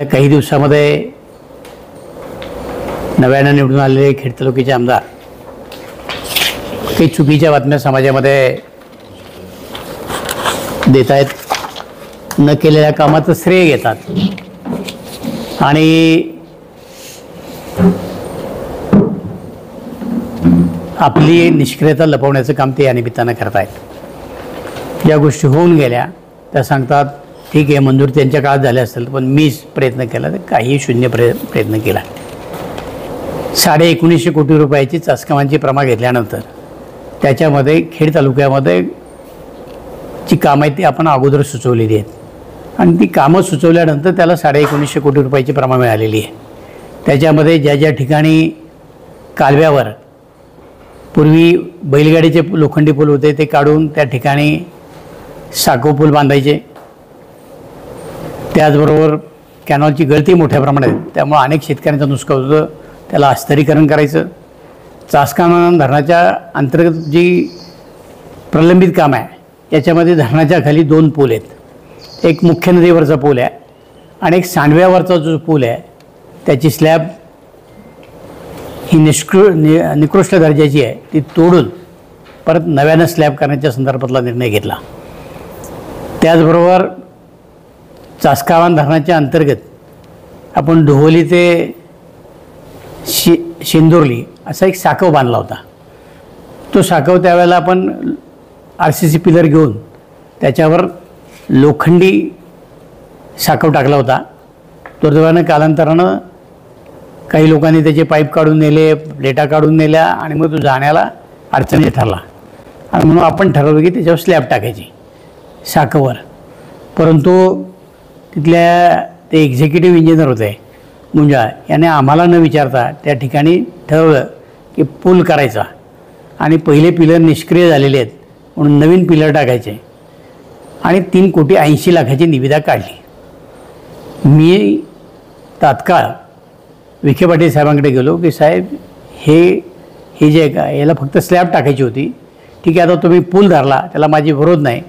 काही दिवसामध्ये नव्यानं निवडून आलेले खेड तालुक्याचे आमदार काही चुकीच्या बातम्या समाजामध्ये देत आहेत, न केलेल्या कामाचं श्रेय घेतात आणि आपली निष्क्रियता लपवण्याचं काम ते या निमित्तानं करत आहेत. ज्या गोष्टी होऊन गेल्या त्या सांगतात ठीक आहे, मंजूर त्यांच्या काळात झाल्या असतील, पण मीच प्रयत्न केला तर काही शून्य प्रयत्न केला. 1950 कोटी रुपयाची चाचकामांची प्रमा घेतल्यानंतर त्याच्यामध्ये खेड तालुक्यामध्ये जी कामं आहेत ती आपण अगोदर सुचवलेली आहेत आणि ती कामं सुचवल्यानंतर त्याला 1950 कोटी रुपयाची प्रमा मिळालेली आहे. त्याच्यामध्ये ज्या ज्या ठिकाणी कालव्यावर पूर्वी बैलगाडीचे लोखंडी पूल होते ते काढून त्या ठिकाणी साखो पूल बांधायचे. त्याचबरोबर कॅनॉलची गळती मोठ्या प्रमाणात आहे, त्यामुळे अनेक शेतकऱ्यांचं नुकसान होतं, त्याला अस्थिरीकरण करायचं. चासकामान धरणाच्या अंतर्गत जी प्रलंबित काम आहे याच्यामध्ये धरणाच्या खाली 2 पूल आहेत. एक मुख्य नदीवरचा पूल आहे आणि एक सांडव्यावरचा जो पूल आहे त्याची स्लॅब ही निकृष्ट दर्जाची आहे, ती तोडून परत नव्यानं स्लॅब करण्याच्या संदर्भातला निर्णय घेतला. त्याचबरोबर चासकामान धरणाच्या अंतर्गत आपण ढोली ते शेंदुर्ली असा एक साकव बांधला होता. तो साकव त्यावेळेला आपण RCC पिलर घेऊन त्याच्यावर लोखंडी साकव टाकला होता. दुर्दैवानं कालांतरानं काही लोकांनी त्याचे पाईप काढून नेले, प्लेटा काढून नेल्या आणि मग तो जाण्याला अडचणी ठरला आणि म्हणून आपण ठरवलं की त्याच्यावर स्लॅब टाकायची साकवर. परंतु तिथल्या ते एक्झिक्युटिव्ह इंजिनियर होते मुंजा, याने आम्हाला न विचारता त्या ठिकाणी ठरवलं की पूल करायचा आणि पहिले पिलर निष्क्रिय झालेले आहेत म्हणून नवीन पिलर टाकायचे आणि 3,80,00,000ची निविदा काढली. मी तात्काळ विखे पाटील साहेबांकडे गेलो की साहेब हे जे का याला फक्त स्लॅब टाकायची होती, ठीक आहे, आता तुम्ही पूल धरला त्याला माझी विरोध नाही,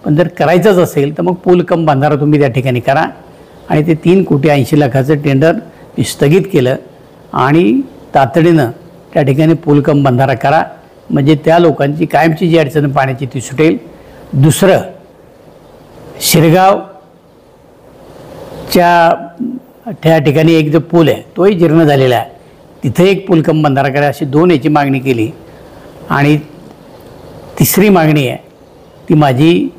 पण जर करायचंच असेल तर मग पूल कम बांधारा तुम्ही त्या ठिकाणी करा. आणि ते 3,80,00,000चं टेंडर मी स्थगित केलं आणि तातडीनं त्या ठिकाणी पूल कम बांधारा करा, म्हणजे त्या लोकांची कायमची जी अडचण पाण्याची ती सुटेल. दुसरं, शिरगावच्या त्या ठिकाणी एक जो पूल आहे तोही जीर्ण झालेला आहे, तिथे एक पूल कम बांधारा करा अशी 2 याची मागणी केली. आणि तिसरी मागणी आहे ती माझी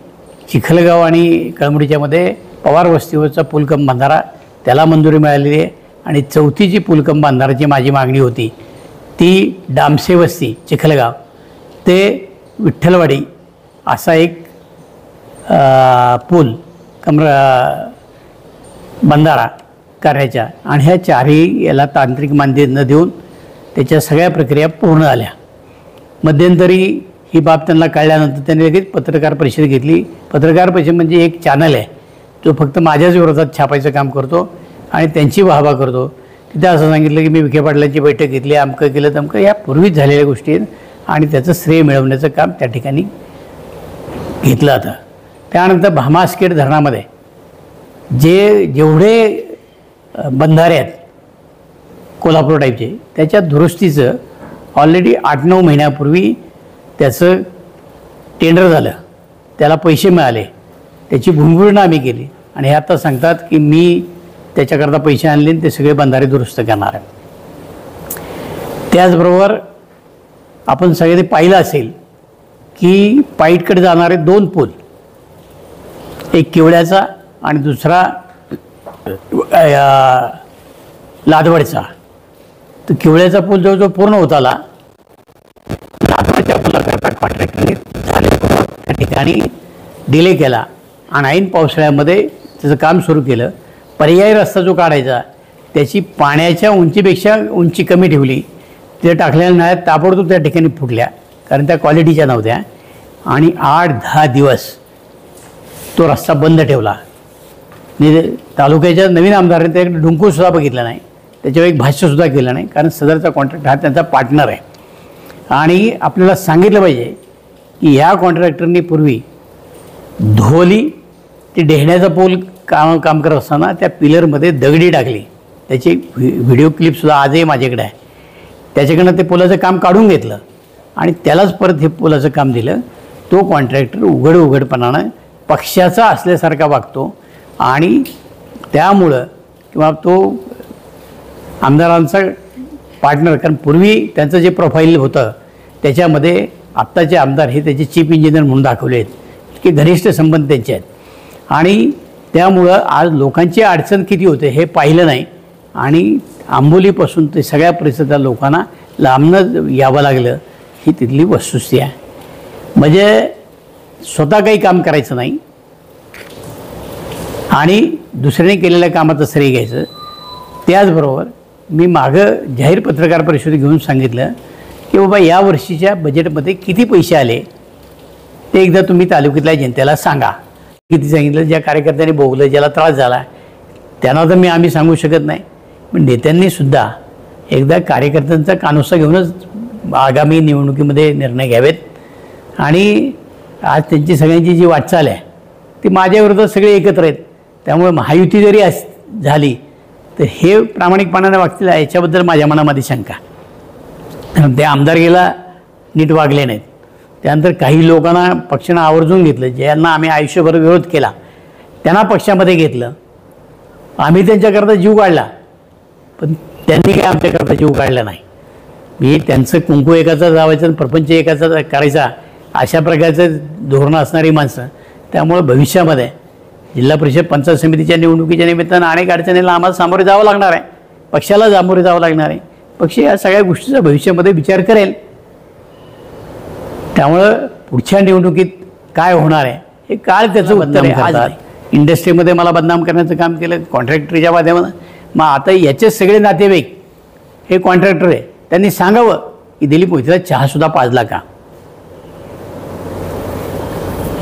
चिखलगाव आणि कळमुडीच्यामध्ये पवार वस्तीवरचा पूलकम बांधारा त्याला मंजुरी मिळालेली आहे. आणि चौथी जी पूलकम बांधाराची माझी मागणी होती ती डामसे वस्ती चिखलगाव ते विठ्ठलवाडी असा एक पूल बंधारा करायचा आणि ह्या 4ही याला तांत्रिक मान्यता न देऊन त्याच्या सगळ्या प्रक्रिया पूर्ण झाल्या. मध्यंतरी ही बाब त्यांना कळल्यानंतर त्यांनी लगेच पत्रकार परिषद घेतली. पत्रकार परिषद म्हणजे एक चॅनल आहे जो फक्त माझ्याच विरोधात छापायचं काम करतो आणि त्यांची वाहवा करतो. तिथे असं सांगितलं की मी विखे पाटलांची बैठक घेतली, अमकं केलं तमकं, या पूर्वीच झालेल्या गोष्टी आहेत आणि त्याचं श्रेय मिळवण्याचं काम त्या ठिकाणी घेतलं जातं. त्यानंतर भामासखेड धरणामध्ये जेवढे बंधारे आहेत कोल्हापूर टाईपचे त्याच्या दुरुस्तीचं ऑलरेडी 8-9 महिन्यापूर्वी त्याचं टेंडर झालं, त्याला पैसे मिळाले, त्याची भूमिपूजन आम्ही केली आणि हे आता सांगतात की मी त्याच्याकरता पैसे आणले आणि ते सगळे बंधारे दुरुस्त करणार आहे. त्याचबरोबर आपण सगळे पाहिलं असेल की पाईटकडे जाणारे 2 पूल, एक केवड्याचा आणि दुसरा लादवडचा. तर केवड्याचा पूल जवळजवळ पूर्ण होत आला, लादवडच्या पुलाकरता कॉन्ट्रॅक्टरने त्या ठिकाणी डिले केला आणि ऐन पावसाळ्यामध्ये त्याचं काम सुरू केलं. पर्यायी रस्ता जो काढायचा त्याची पाण्याच्या उंचीपेक्षा उंची कमी ठेवली, ते टाकलेल्या नाळ्यात ताबडतोब त्या ठिकाणी फुटल्या कारण त्या क्वालिटीच्या नव्हत्या आणि 8-10 दिवस तो रस्ता बंद ठेवला. तालुक्याच्या नवीन आमदारांनी त्याकडे ढुंकूसुद्धा बघितला नाही, त्याच्यावर एक भाष्यसुद्धा केलं नाही कारण सदरचा कॉन्ट्रॅक्ट हा त्यांचा पार्टनर आहे. आणि आपल्याला सांगितलं पाहिजे की ह्या कॉन्ट्रॅक्टरनी पूर्वी धोली ते डेहण्याचा पूल काम करत असताना त्या पिलरमध्ये दगडी टाकली. त्याची व्हिडिओ क्लिपसुद्धा आजही माझ्याकडे आहे. त्याच्याकडनं ते पुलाचं काम काढून घेतलं आणि त्यालाच परत हे पुलाचं काम दिलं. तो कॉन्ट्रॅक्टर उघडपणानं पक्षाचा असल्यासारखा वागतो आणि त्यामुळं किंवा तो आमदारांचा पार्टनर, कारण पूर्वी त्यांचं जे प्रोफाईल होतं त्याच्यामध्ये आत्ताचे आमदार हे त्याचे चीफ इंजिनियर म्हणून दाखवले आहेत की घनिष्ठ संबंध त्यांचे आहेत आणि त्यामुळं आज लोकांची अडचण किती होते हे पाहिलं नाही आणि आंबोलीपासून ते सगळ्या परिसरातल्या लोकांना लांबनं यावं लागलं ही तिथली वस्तुस्थिती आहे. म्हणजे स्वतः काही काम करायचं नाही आणि दुसऱ्याने केलेल्या कामाचं श्रेय घ्यायचं. त्याचबरोबर मी मागं जाहीर पत्रकार परिषदेत घेऊन सांगितलं की बाबा या वर्षीच्या बजेटमध्ये किती पैसे आले ते एकदा तुम्ही तालुक्यातल्या जनतेला सांगा. किती सांगितलं, ज्या कार्यकर्त्यांनी भोगलं, ज्याला त्रास झाला त्यांना तर आम्ही सांगू शकत नाही, पण नेत्यांनीसुद्धा एकदा कार्यकर्त्यांचा कानोसा घेऊनच आगामी निवडणुकीमध्ये निर्णय घ्यावेत. आणि आज त्यांची सगळ्यांची जी वाटचाल आहे ती माझ्याविरोधात सगळे एकत्र आहेत. त्यामुळे महायुती जरी झाली तर हे प्रामाणिकपणाने वागतील याच्याबद्दल माझ्या मनामध्ये शंका. ते आमदारकीला नीट वागले नाहीत. त्यानंतर काही लोकांना पक्षानं आवर्जून घेतलं, ज्यांना आम्ही आयुष्यभर विरोध केला त्यांना पक्षामध्ये घेतलं. आम्ही त्यांच्याकरता जीव काढला पण त्यांनी काय आमच्याकरता जीव काढला नाही. मी त्यांचं कुंकू एकाचा जावायचं आणि प्रपंच एकाचा करायचा अशा प्रकारचं धोरणं असणारी माणसं. त्यामुळं भविष्यामध्ये जिल्हा परिषद पंचायत समितीच्या निवडणुकीच्या निमित्तानं अनेक अडचणीला आम्हाला सामोरे जावं लागणार आहे, पक्षाला सामोरे जावं लागणार आहे. पक्ष या सगळ्या गोष्टीचा भविष्यामध्ये विचार करेल. त्यामुळं पुढच्या निवडणुकीत काय होणार आहे हे काळ त्याचं उत्तर आहे. आज इंडस्ट्रीमध्ये मला बदनाम करण्याचं काम केलं कॉन्ट्रॅक्टरच्या माध्यमानं. मग आता याचे सगळे नातेवाईक हे कॉन्ट्रॅक्टर आहे, त्यांनी सांगावं की दिलीप मोहितेला चहासुद्धा पाजला का.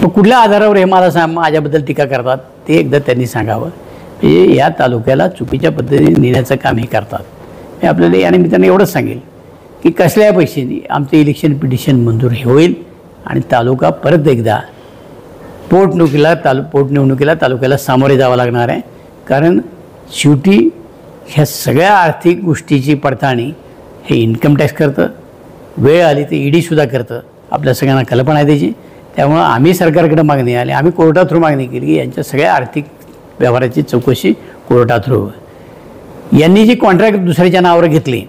तो कुठल्या आधारावर हे मला माझ्याबद्दल टीका करतात ते एकदा त्यांनी सांगावं. हे या तालुक्याला चुकीच्या पद्धतीने नेण्याचं काम हे करतात. मी आपल्याला या निमित्ताने एवढंच सांगेल की कसल्या पैशांनी आमचं इलेक्शन पिटिशन मंजूर होईल आणि तालुका परत एकदा पोटनिवडणुकीला तालुक्याला सामोरे जावं लागणार आहे. कारण शेवटी ह्या सगळ्या आर्थिक गोष्टीची पडताळणी हे इन्कम टॅक्स करतं, वेळ आली तर ईडीसुद्धा करतं. आपल्या सगळ्यांना कल्पना आहे त्याची. त्यामुळं आम्ही सरकारकडे मागणी आली, आम्ही कोर्टा थ्रू मागणी केली की यांच्या सगळ्या आर्थिक व्यवहाराची चौकशी कोर्टा थ्रू. यांनी जी कॉन्ट्रॅक्ट दुसऱ्याच्या नावावर घेतली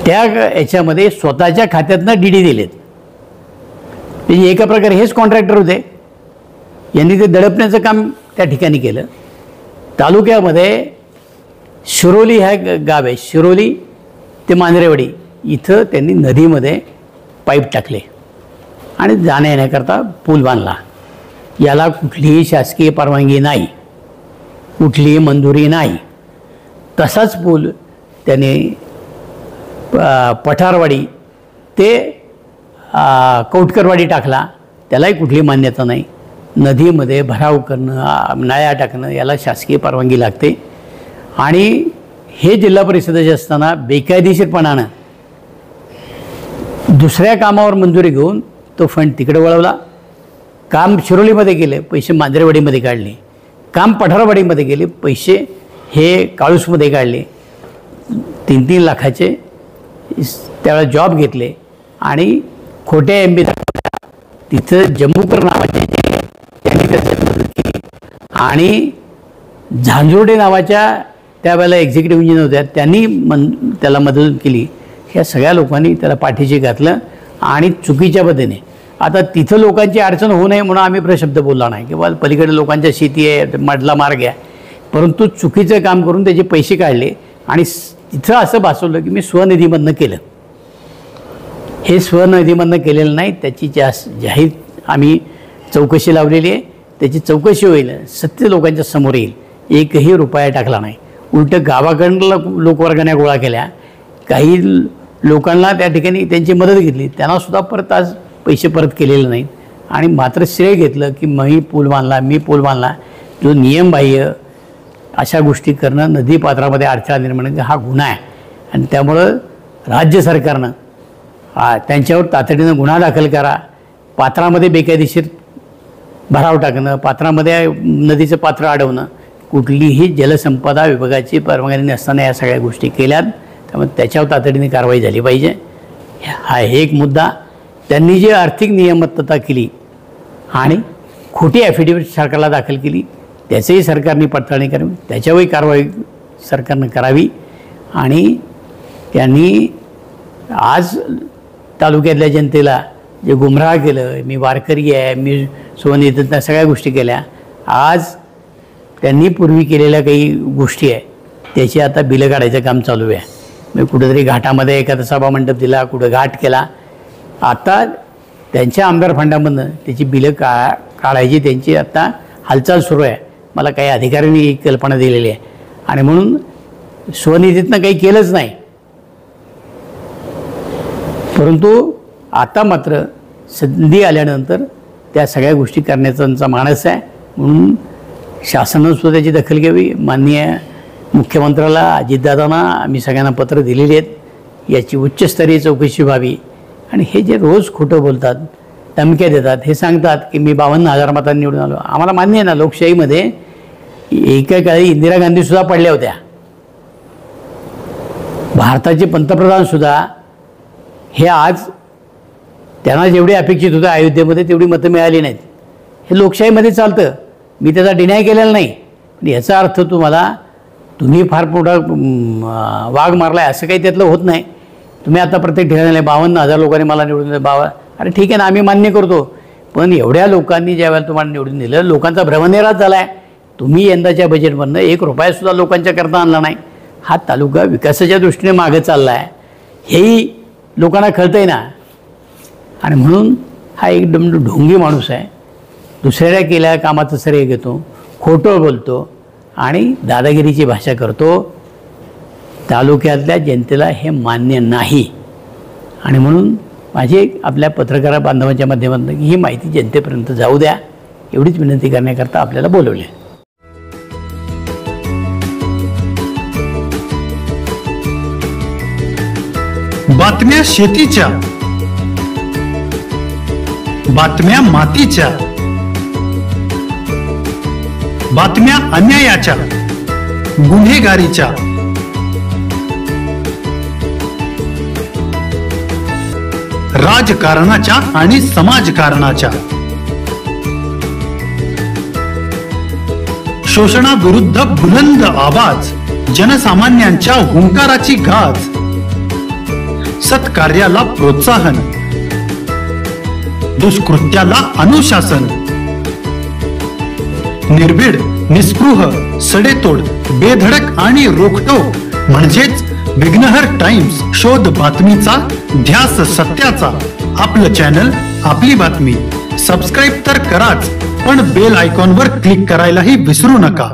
त्या याच्यामध्ये स्वतःच्या खात्यातनं डीडी दिलेत. म्हणजे एका प्रकारे हेच कॉन्ट्रॅक्टर होते. यांनी ते दडपण्याचं काम त्या ठिकाणी केलं. तालुक्यामध्ये शिरोली हा गाव आहे, शिरोली ते मांजरेवाडी इथं त्यांनी नदीमध्ये पाईप टाकले आणि जाण्या येण्याकरता पूल बांधला. याला कुठलीही शासकीय परवानगी नाही, कुठलीही मंजुरी नाही. तसाच पूल त्याने पठारवाडी ते कौटकरवाडी टाकला, त्यालाही कुठली मान्यता नाही. नदीमध्ये भराव करणं, नाळ्या टाकणं याला शासकीय परवानगी लागते. आणि हे जिल्हा परिषदेचे असताना बेकायदेशीरपणानं दुसऱ्या कामावर मंजुरी घेऊन तो फंड तिकडे वळवला. काम शिरोलीमध्ये गेले, पैसे मांजरेवाडीमध्ये काढले. काम पठारवाडीमध्ये गेले, पैसे हे काळूसमध्ये काढले. 3-3 लाखाचे त्यावेळेला जॉब घेतले आणि खोट्या MB तिथं जम्बूकर नावाचे त्यांनी त्याची मदत केली. आणि झांजुर्डे नावाच्या त्यावेळेला एक्झिक्युटिव्ह इंजिनियर होत्या, त्यांनी त्याला मदत केली. ह्या सगळ्या लोकांनी त्याला पाठीशी घातलं आणि चुकीच्या पद्धतीने. आता तिथं लोकांची अडचण होऊ नये म्हणून आम्ही प्रशब्द बोलला नाही की बाबा पलीकडे लोकांच्या शेती आहे, मधला मार्ग आहे, परंतु चुकीचं काम करून त्याचे पैसे काढले आणि तिथं असं भासवलं की मी स्वनिधीमधनं केलं. हे स्वनिधीमधनं केलेलं नाही. त्याची जाहीर आम्ही चौकशी लावलेली आहे. त्याची चौकशी होईल, सत्य लोकांच्या समोर येईल. एकही रुपया टाकला नाही. उलटं गावाकडनं लोकवर्गण्या गोळा केल्या. काही लोकांना त्या ठिकाणी त्यांची मदत घेतली, त्यांनासुद्धा परत आज पैसे परत केलेले नाहीत. आणि मात्र श्रेय घेतलं की मी पूल बांधला. जो नियमबाह्य अशा गोष्टी करणं, नदीपात्रामध्ये अडथळा निर्माण हा गुन्हा आहे. आणि त्यामुळं राज्य सरकारनं त्यांच्यावर तातडीनं गुन्हा दाखल करा. पात्रामध्ये बेकायदेशीर भराव टाकणं, पात्रामध्ये नदीचं पात्र अडवणं, कुठलीही जलसंपदा विभागाची परवानगी नसताना या सगळ्या गोष्टी केल्यात. त्यामुळे त्याच्यावर तातडीने कारवाई झाली पाहिजे. हा एक मुद्दा. त्यांनी जी आर्थिक नियमितता केली आणि खोटी ॲफिडेविट सरकारला दाखल केली त्याचंही सरकारने पडताळणी करावी, त्याच्यावरही कारवाई सरकारनं करावी. आणि त्यांनी आज तालुक्यातल्या जनतेला जे गुमराह केलं, मी वारकरी आहे, मी स्वनिधीतनं सगळ्या गोष्टी केल्या, आज त्यांनी पूर्वी केलेल्या काही गोष्टी आहे त्याची आता बिलं काढायचं काम चालू आहे. मी कुठेतरी घाटामध्ये एखादा सभामंडप दिला, कुठं घाट केला, आता त्यांच्या आमदार फंडामधनं त्याची बिलं काढायची त्यांची आता हालचाल सुरू आहे. मला काही अधिकाऱ्यांनी कल्पना दिलेली आहे आणि म्हणून स्वनिधीतनं काही केलंच नाही. परंतु आता मात्र संधी आल्यानंतर त्या सगळ्या गोष्टी करण्याचा त्यांचा मानस आहे. म्हणून शासनानं सुद्धा त्याची दखल घ्यावी. माननीय मुख्यमंत्र्याला, अजितदादांना आम्ही सगळ्यांना पत्र दिलेली आहेत, याची उच्चस्तरीय चौकशी व्हावी. आणि हे जे रोज खोटं बोलतात, धमक्या देतात, हे सांगतात की मी 52,000 मतांनी निवडून आलो. आम्हाला मान्य आहे ना, लोकशाहीमध्ये एका काळी इंदिरा गांधीसुद्धा पडल्या होत्या. भारताचे पंतप्रधानसुद्धा हे आज त्यांना जेवढी अपेक्षित होतं अयोध्येमध्ये तेवढी मतं मिळाली नाहीत. हे लोकशाहीमध्ये चालतं, मी त्याचा डिनाय केलेला नाही. पण याचा अर्थ तुम्ही फार मोठा वाघ मारला आहे असं काही त्यातलं होत नाही. तुम्ही आता प्रत्येक ठिकाणी 52,000 लोकांनी मला निवडून दिलं, अरे ठीक आहे ना, आम्ही मान्य करतो. पण एवढ्या लोकांनी ज्यावेळेला तुम्हाला निवडून दिलं, लोकांचा भ्रमनिरास झाला आहे. तुम्ही यंदाच्या बजेटमधनं 1 रुपयासुद्धा लोकांच्या करता आणला नाही. हा तालुका विकासाच्या दृष्टीने मागं चालला आहे, हेही लोकांना कळतं आहे ना. आणि म्हणून हा एकदम ढोंगी माणूस आहे, दुसऱ्या केलेल्या कामाचं श्रेय घेतो, खोटं बोलतो आणि दादागिरीची भाषा करतो. तालुक्यातल्या जनतेला हे मान्य नाही. आणि म्हणून माझी आपल्या पत्रकार बांधवांच्या माध्यमातून ही माहिती जनतेपर्यंत जाऊ द्या, एवढीच विनंती करण्याकरता आपल्याला बोलवले. बातम्या शेतीच्या, बातम्या मातीच्या, बातम्या अन्यायाच्या, गुन्हेगारीच्या, राजकारणाच्या आणि समाजकारणाच्या, शोषणाविरुद्ध बुलंद आवाज, जनसामान्यांच्या हुंकाराची गाज, सत्कार्याला प्रोत्साहन, दुष्कृत्याला अनुशासन, निर्भीड, निस्पृह, सडेतोड, बेधडक आणि रोखटोक म्हणजेच विघ्नहर टाइम्स. शोध बातमीचा, ध्यास सत्याचा. आपलं चॅनल, आपली बातमी. सबस्क्राईब तर कराच, पण बेल आयकॉनवर क्लिक करायलाही विसरू नका.